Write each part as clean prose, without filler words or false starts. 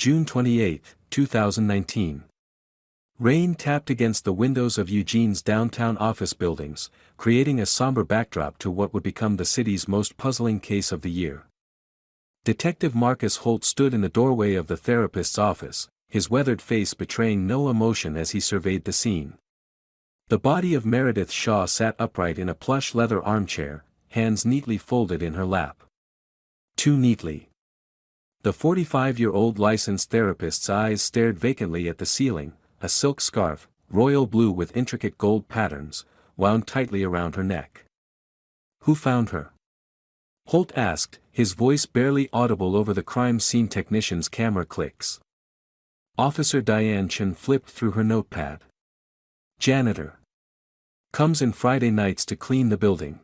June 28, 2019. Rain tapped against the windows of Eugene's downtown office buildings, creating a somber backdrop to what would become the city's most puzzling case of the year. Detective Marcus Holt stood in the doorway of the therapist's office, his weathered face betraying no emotion as he surveyed the scene. The body of Meredith Shaw sat upright in a plush leather armchair, hands neatly folded in her lap. Too neatly. The 45-year-old licensed therapist's eyes stared vacantly at the ceiling, a silk scarf, royal blue with intricate gold patterns, wound tightly around her neck. "Who found her?" Holt asked, his voice barely audible over the crime scene technician's camera clicks. Officer Diane Chen flipped through her notepad. "Janitor. Comes in Friday nights to clean the building.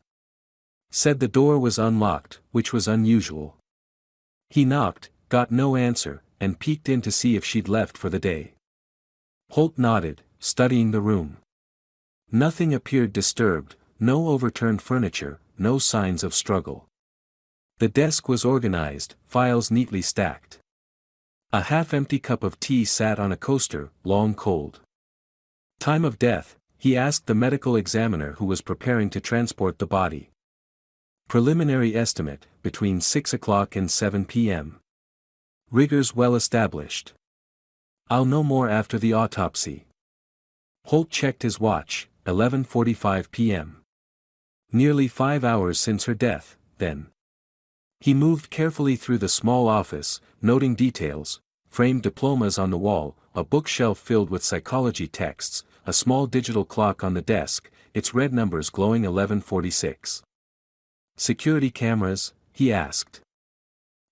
Said the door was unlocked, which was unusual. He knocked, got no answer, and peeked in to see if she'd left for the day." Holt nodded, studying the room. Nothing appeared disturbed, no overturned furniture, no signs of struggle. The desk was organized, files neatly stacked. A half-empty cup of tea sat on a coaster, long cold. "Time of death," he asked the medical examiner who was preparing to transport the body. "Preliminary estimate, between 6 o'clock and 7 p.m. Rigors well established. I'll know more after the autopsy." Holt checked his watch, 11:45 p.m. Nearly 5 hours since her death, then. He moved carefully through the small office, noting details: framed diplomas on the wall, a bookshelf filled with psychology texts, a small digital clock on the desk, its red numbers glowing 11:46. "Security cameras?" he asked.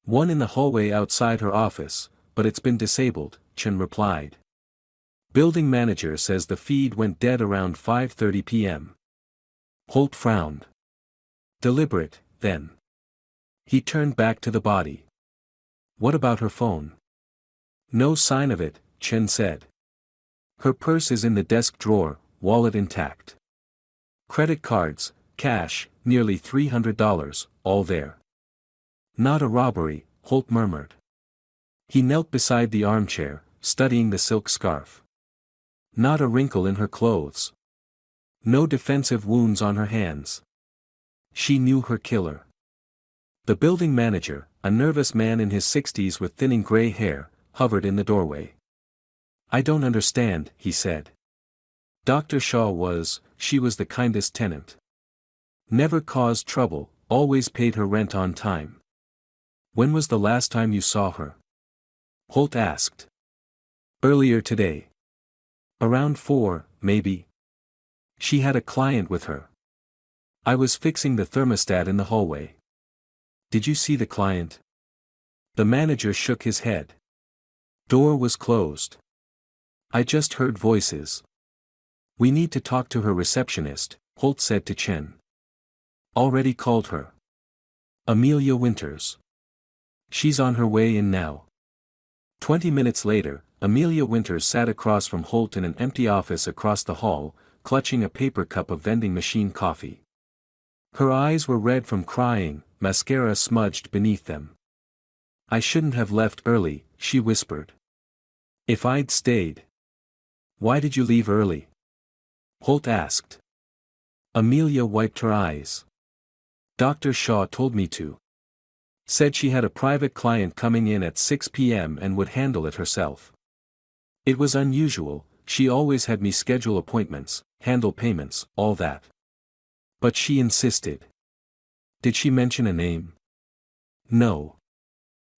"One in the hallway outside her office, but it's been disabled," Chen replied. "Building manager says the feed went dead around 5:30 p.m. Holt frowned. "Deliberate, then." He turned back to the body. "What about her phone?" "No sign of it," Chen said. "Her purse is in the desk drawer, wallet intact. Credit cards, cash, nearly $300, all there." "Not a robbery," Holt murmured. He knelt beside the armchair, studying the silk scarf. Not a wrinkle in her clothes. No defensive wounds on her hands. She knew her killer. The building manager, a nervous man in his 60s with thinning gray hair, hovered in the doorway. "I don't understand," he said. "Dr. Shaw she was the kindest tenant. Never caused trouble, always paid her rent on time." "When was the last time you saw her?" Holt asked. "Earlier today. Around 4, maybe. She had a client with her. I was fixing the thermostat in the hallway." "Did you see the client?" The manager shook his head. "Door was closed. I just heard voices." "We need to talk to her receptionist," Holt said to Chen. "Already called her. Amelia Winters. She's on her way in now." 20 minutes later, Amelia Winters sat across from Holt in an empty office across the hall, clutching a paper cup of vending machine coffee. Her eyes were red from crying, mascara smudged beneath them. "I shouldn't have left early," she whispered. "If I'd stayed." "Why did you leave early?" Holt asked. Amelia wiped her eyes. "Dr. Shaw told me to. Said she had a private client coming in at 6 p.m. and would handle it herself. It was unusual, she always had me schedule appointments, handle payments, all that. But she insisted." "Did she mention a name?" "No.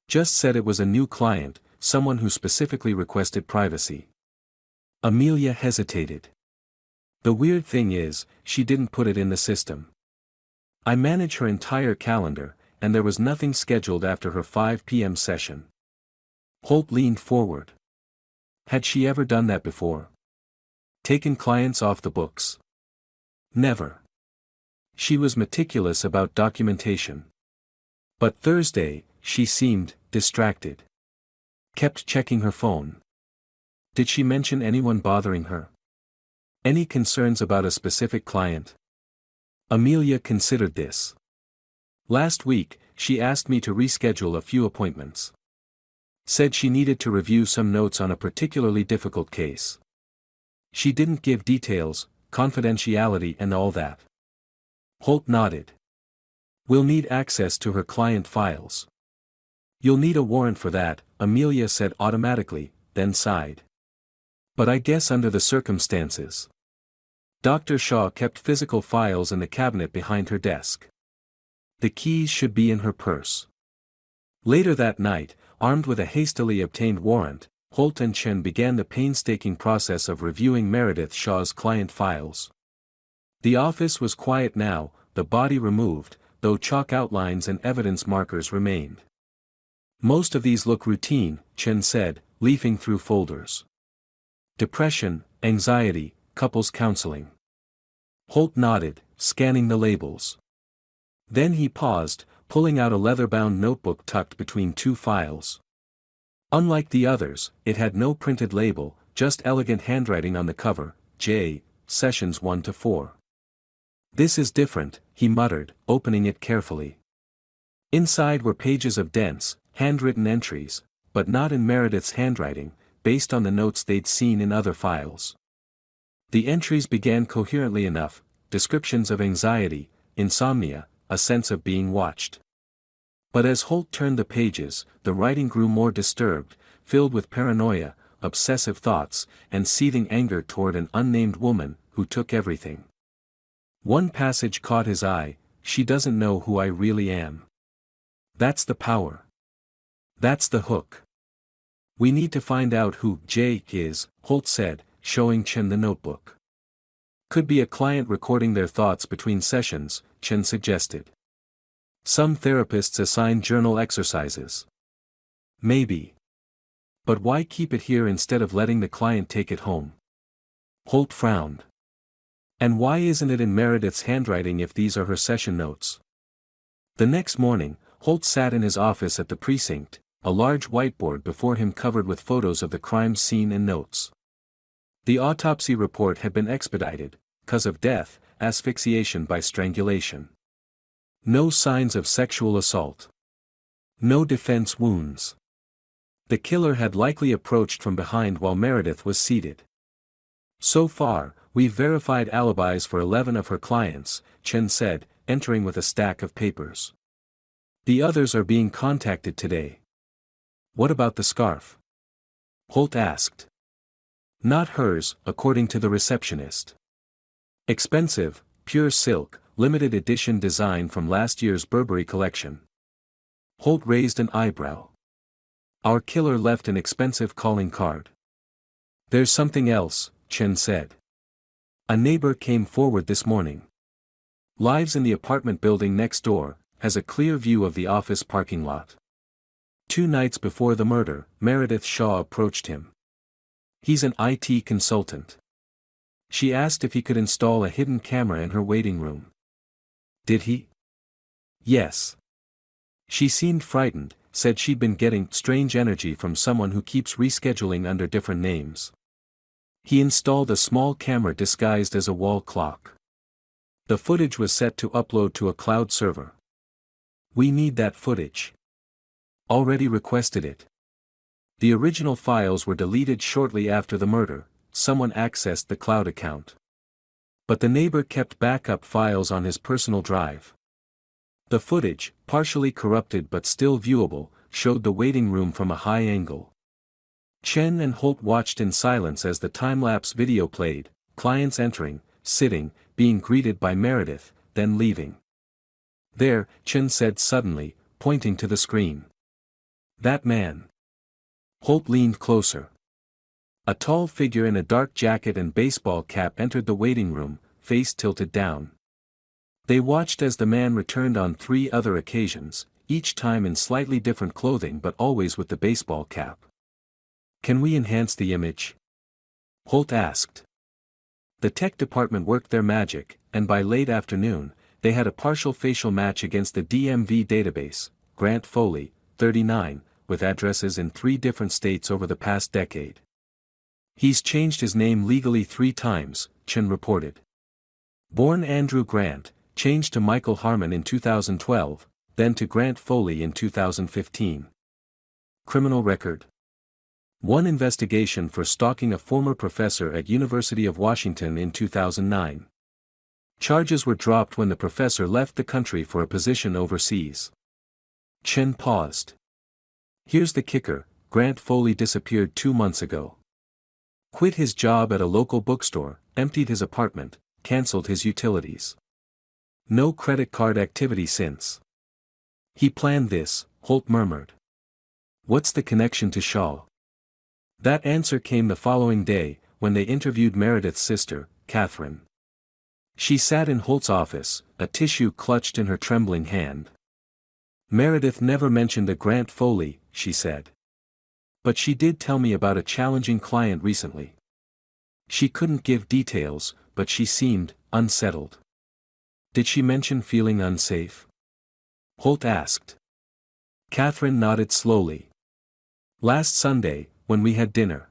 Just said it was a new client, someone who specifically requested privacy." Amelia hesitated. "The weird thing is, she didn't put it in the system. I manage her entire calendar, and there was nothing scheduled after her 5 p.m. session." Holt leaned forward. Had she ever done that before? Taken clients off the books? Never. She was meticulous about documentation. But Thursday, she seemed distracted. Kept checking her phone. Did she mention anyone bothering her? Any concerns about a specific client? Amelia considered this. "Last week, she asked me to reschedule a few appointments. Said she needed to review some notes on a particularly difficult case. She didn't give details, confidentiality and all that. Holt nodded. We'll need access to her client files. You'll need a warrant for that, Amelia said automatically, then sighed. But I guess under the circumstances. Dr. Shaw kept physical files in the cabinet behind her desk. The keys should be in her purse. Later that night, armed with a hastily obtained warrant, Holt and Chen began the painstaking process of reviewing Meredith Shaw's client files. The office was quiet now, the body removed, though chalk outlines and evidence markers remained. Most of these look routine, Chen said, leafing through folders. Depression, anxiety, couples counseling. Holt nodded, scanning the labels. Then he paused, pulling out a leather-bound notebook tucked between two files. Unlike the others, it had no printed label, just elegant handwriting on the cover, J, Sessions 1 to 4. This is different, he muttered, opening it carefully. Inside were pages of dense, handwritten entries, but not in Meredith's handwriting, based on the notes they'd seen in other files. The entries began coherently enough, descriptions of anxiety, insomnia, a sense of being watched. But as Holt turned the pages, the writing grew more disturbed, filled with paranoia, obsessive thoughts, and seething anger toward an unnamed woman, who took everything. One passage caught his eye, "She doesn't know who I really am. That's the power. That's the hook. We need to find out who J is," Holt said, showing Chen the notebook. Could be a client recording their thoughts between sessions, Chen suggested. Some therapists assign journal exercises. Maybe. But why keep it here instead of letting the client take it home? Holt frowned. And why isn't it in Meredith's handwriting if these are her session notes? The next morning, Holt sat in his office at the precinct, a large whiteboard before him covered with photos of the crime scene and notes. The autopsy report had been expedited, cause of death, asphyxiation by strangulation. No signs of sexual assault. No defense wounds. The killer had likely approached from behind while Meredith was seated. So far, we've verified alibis for 11 of her clients, Chen said, entering with a stack of papers. The others are being contacted today. What about the scarf? Holt asked. Not hers, according to the receptionist. Expensive, pure silk, limited edition design from last year's Burberry collection. Holt raised an eyebrow. Our killer left an expensive calling card. There's something else, Chen said. A neighbor came forward this morning. Lives in the apartment building next door, has a clear view of the office parking lot. 2 nights before the murder, Meredith Shaw approached him. He's an IT consultant. She asked if he could install a hidden camera in her waiting room. Did he? Yes. She seemed frightened, said she'd been getting strange energy from someone who keeps rescheduling under different names. He installed a small camera disguised as a wall clock. The footage was set to upload to a cloud server. We need that footage. Already requested it. The original files were deleted shortly after the murder, someone accessed the cloud account. But the neighbor kept backup files on his personal drive. The footage, partially corrupted but still viewable, showed the waiting room from a high angle. Chen and Holt watched in silence as the time-lapse video played, clients entering, sitting, being greeted by Meredith, then leaving. There, Chen said suddenly, pointing to the screen. That man. Holt leaned closer. A tall figure in a dark jacket and baseball cap entered the waiting room, face tilted down. They watched as the man returned on 3 other occasions, each time in slightly different clothing but always with the baseball cap. Can we enhance the image? Holt asked. The tech department worked their magic, and by late afternoon, they had a partial facial match against the DMV database, Grant Foley, 39, with addresses in 3 different states over the past decade. He's changed his name legally 3 times, Chen reported. Born Andrew Grant, changed to Michael Harmon in 2012, then to Grant Foley in 2015. criminal record. One investigation for stalking a former professor at University of Washington in 2009. Charges were dropped when the professor left the country for a position overseas. Chen paused. Here's the kicker, Grant Foley disappeared 2 months ago. Quit his job at a local bookstore, emptied his apartment, cancelled his utilities. No credit card activity since. He planned this, Holt murmured. What's the connection to Shaw? That answer came the following day, when they interviewed Meredith's sister, Catherine. She sat in Holt's office, a tissue clutched in her trembling hand. Meredith never mentioned a Grant Foley, she said. But she did tell me about a challenging client recently. She couldn't give details, but she seemed unsettled. Did she mention feeling unsafe? Holt asked. Catherine nodded slowly. Last Sunday, when we had dinner.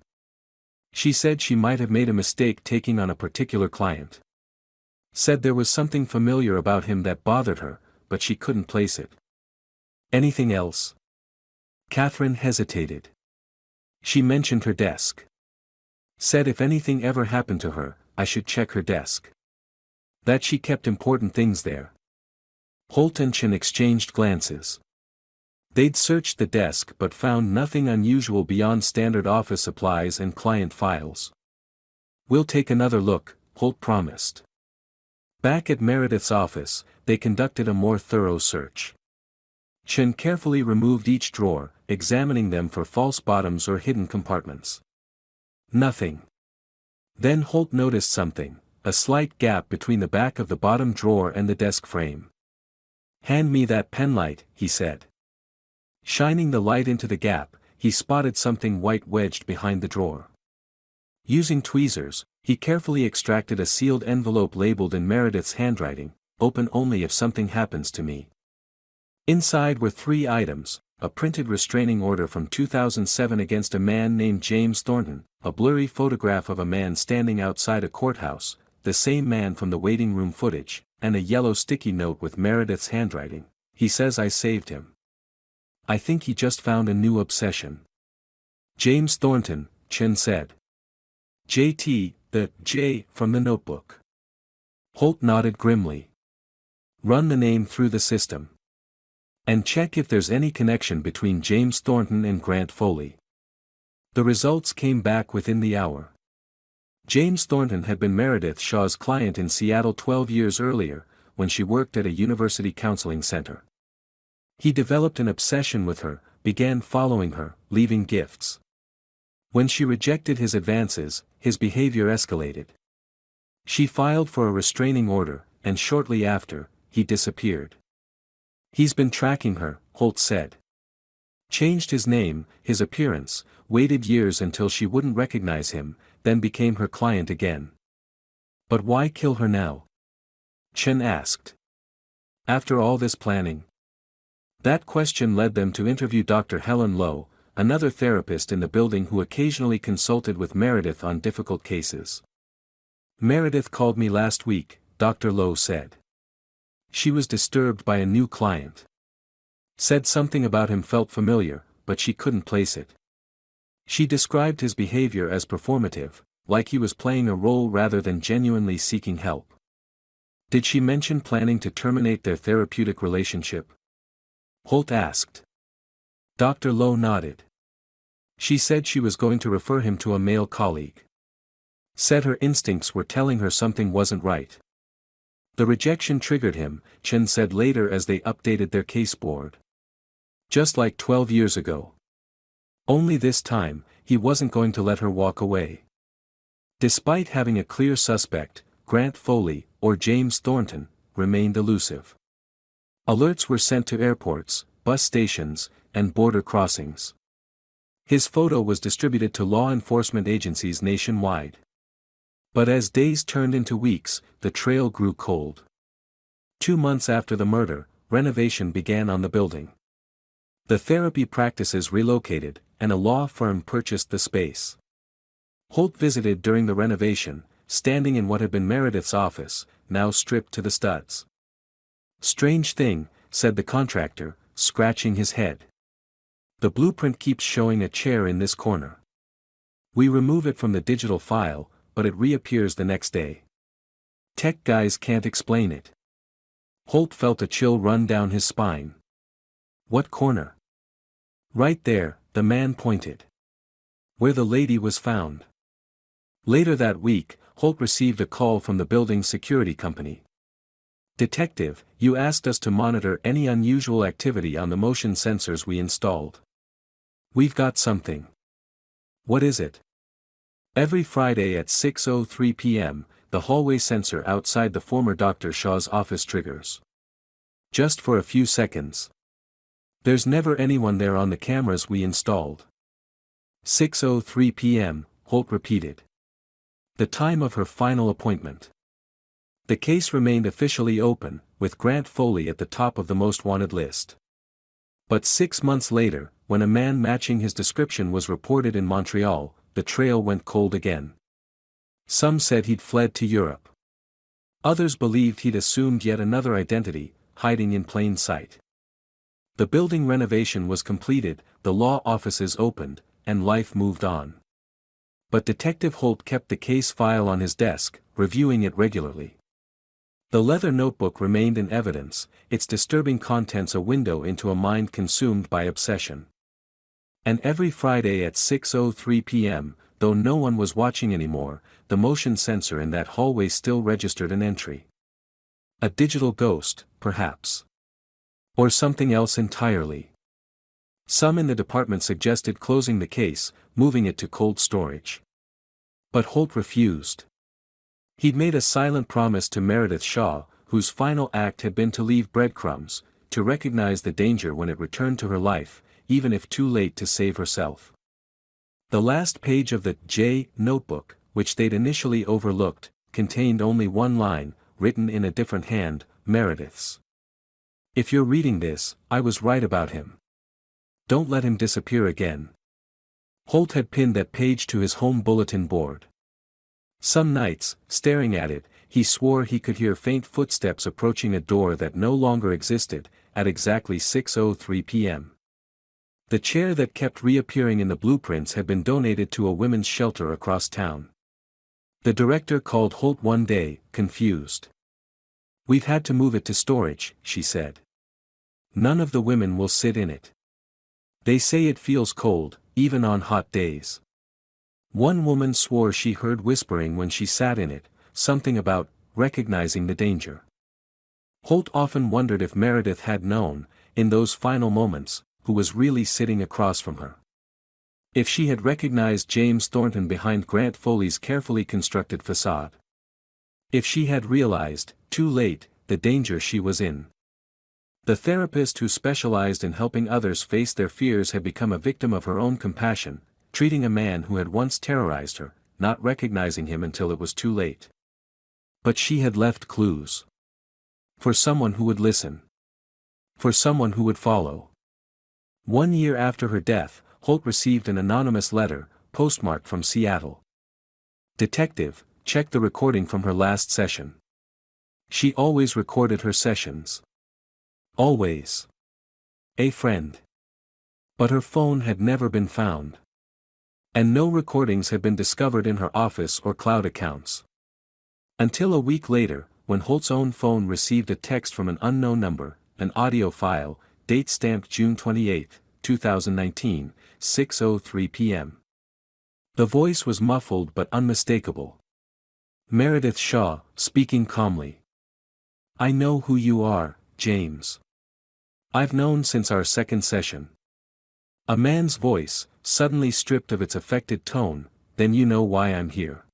She said she might have made a mistake taking on a particular client. Said there was something familiar about him that bothered her, but she couldn't place it. Anything else? Catherine hesitated. She mentioned her desk. Said if anything ever happened to her, I should check her desk. That she kept important things there. Holt and Chen exchanged glances. They'd searched the desk but found nothing unusual beyond standard office supplies and client files. We'll take another look, Holt promised. Back at Meredith's office, they conducted a more thorough search. Chen carefully removed each drawer, examining them for false bottoms or hidden compartments. Nothing. Then Holt noticed something, a slight gap between the back of the bottom drawer and the desk frame. Hand me that penlight, he said. Shining the light into the gap, he spotted something white wedged behind the drawer. Using tweezers, he carefully extracted a sealed envelope labeled in Meredith's handwriting, open only if something happens to me. Inside were 3 items, a printed restraining order from 2007 against a man named James Thornton, a blurry photograph of a man standing outside a courthouse, the same man from the waiting room footage, and a yellow sticky note with Meredith's handwriting. He says I saved him. I think he just found a new obsession. James Thornton, Chen said. JT, the J from the notebook. Holt nodded grimly. Run the name through the system. And check if there's any connection between James Thornton and Grant Foley. The results came back within the hour. James Thornton had been Meredith Shaw's client in Seattle 12 years earlier, when she worked at a university counseling center. He developed an obsession with her, began following her, leaving gifts. When she rejected his advances, his behavior escalated. She filed for a restraining order, and shortly after, he disappeared. He's been tracking her, Holt said. Changed his name, his appearance, waited years until she wouldn't recognize him, then became her client again. But why kill her now? Chen asked. After all this planning? That question led them to interview Dr. Helen Lowe, another therapist in the building who occasionally consulted with Meredith on difficult cases. Meredith called me last week, Dr. Lowe said. She was disturbed by a new client. Said something about him felt familiar, but she couldn't place it. She described his behavior as performative, like he was playing a role rather than genuinely seeking help. Did she mention planning to terminate their therapeutic relationship? Holt asked. Dr. Lowe nodded. She said she was going to refer him to a male colleague. Said her instincts were telling her something wasn't right. The rejection triggered him, Chen said later as they updated their case board. Just like 12 years ago. Only this time, he wasn't going to let her walk away. Despite having a clear suspect, Grant Foley, or James Thornton, remained elusive. Alerts were sent to airports, bus stations, and border crossings. His photo was distributed to law enforcement agencies nationwide. But as days turned into weeks, the trail grew cold. 2 months after the murder, renovation began on the building. The therapy practices relocated, and a law firm purchased the space. Holt visited during the renovation, standing in what had been Meredith's office, now stripped to the studs. Strange thing, said the contractor, scratching his head. The blueprint keeps showing a chair in this corner. We remove it from the digital file, but it reappears the next day. Tech guys can't explain it. Holt felt a chill run down his spine. What corner? Right there, the man pointed. Where the lady was found. Later that week, Holt received a call from the building's security company. "Detective, you asked us to monitor any unusual activity on the motion sensors we installed. We've got something." "What is it?" "Every Friday at 6:03 p.m., the hallway sensor outside the former Dr. Shaw's office triggers. Just for a few seconds. There's never anyone there on the cameras we installed." 6:03 p.m., Holt repeated. The time of her final appointment. The case remained officially open, with Grant Foley at the top of the most wanted list. But 6 months later, when a man matching his description was reported in Montreal, the trail went cold again. Some said he'd fled to Europe. Others believed he'd assumed yet another identity, hiding in plain sight. The building renovation was completed, the law offices opened, and life moved on. But Detective Holt kept the case file on his desk, reviewing it regularly. The leather notebook remained in evidence, its disturbing contents a window into a mind consumed by obsession. And every Friday at 6:03 p.m., though no one was watching anymore, the motion sensor in that hallway still registered an entry. A digital ghost, perhaps. Or something else entirely. Some in the department suggested closing the case, moving it to cold storage. But Holt refused. He'd made a silent promise to Meredith Shaw, whose final act had been to leave breadcrumbs, to recognize the danger when it returned to her life, even if too late to save herself. The last page of the J notebook, which they'd initially overlooked, contained only one line, written in a different hand, Meredith's. "If you're reading this, I was right about him. Don't let him disappear again." Holt had pinned that page to his home bulletin board. Some nights, staring at it, he swore he could hear faint footsteps approaching a door that no longer existed, at exactly 6:03 p.m. The chair that kept reappearing in the blueprints had been donated to a women's shelter across town. The director called Holt one day, confused. "We've had to move it to storage," she said. "None of the women will sit in it. They say it feels cold, even on hot days." One woman swore she heard whispering when she sat in it, something about recognizing the danger. Holt often wondered if Meredith had known, in those final moments, who was really sitting across from her. If she had recognized James Thornton behind Grant Foley's carefully constructed facade. If she had realized, too late, the danger she was in. The therapist who specialized in helping others face their fears had become a victim of her own compassion, treating a man who had once terrorized her, not recognizing him until it was too late. But she had left clues. For someone who would listen. For someone who would follow. 1 year after her death, Holt received an anonymous letter, postmarked from Seattle. "Detective, check the recording from her last session." She always recorded her sessions. Always. A friend. But her phone had never been found. And no recordings had been discovered in her office or cloud accounts. Until a week later, when Holt's own phone received a text from an unknown number, an audio file, date stamped June 28, 2019, 6:03 p.m. The voice was muffled but unmistakable. Meredith Shaw, speaking calmly. "I know who you are, James. I've known since our second session." A man's voice, suddenly stripped of its affected tone. "Then you know why I'm here."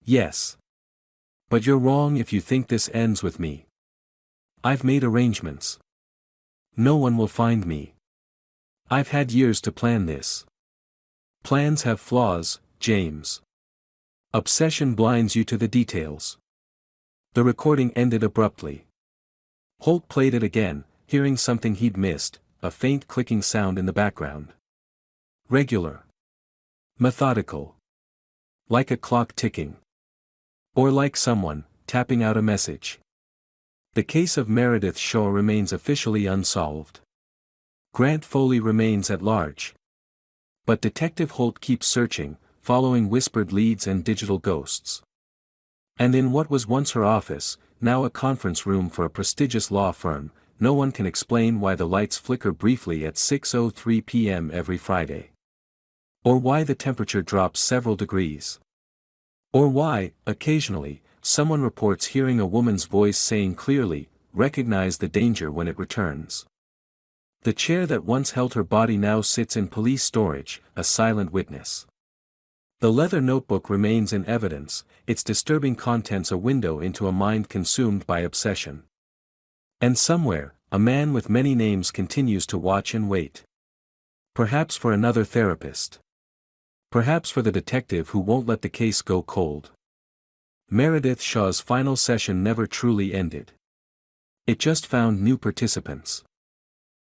"Yes. But you're wrong if you think this ends with me. I've made arrangements. No one will find me. I've had years to plan this. Plans have flaws, James. Obsession blinds you to the details." The recording ended abruptly. Holt played it again, hearing something he'd missed, a faint clicking sound in the background. Regular. Methodical. Like a clock ticking. Or like someone, tapping out a message. The case of Meredith Shaw remains officially unsolved. Grant Foley remains at large. But Detective Holt keeps searching, following whispered leads and digital ghosts. And in what was once her office, now a conference room for a prestigious law firm, no one can explain why the lights flicker briefly at 6:03 p.m. every Friday. Or why the temperature drops several degrees. Or why, occasionally, someone reports hearing a woman's voice saying clearly, "Recognize the danger" when it returns. The chair that once held her body now sits in police storage, a silent witness. The leather notebook remains in evidence, its disturbing contents a window into a mind consumed by obsession. And somewhere, a man with many names continues to watch and wait. Perhaps for another therapist. Perhaps for the detective who won't let the case go cold. Meredith Shaw's final session never truly ended. It just found new participants.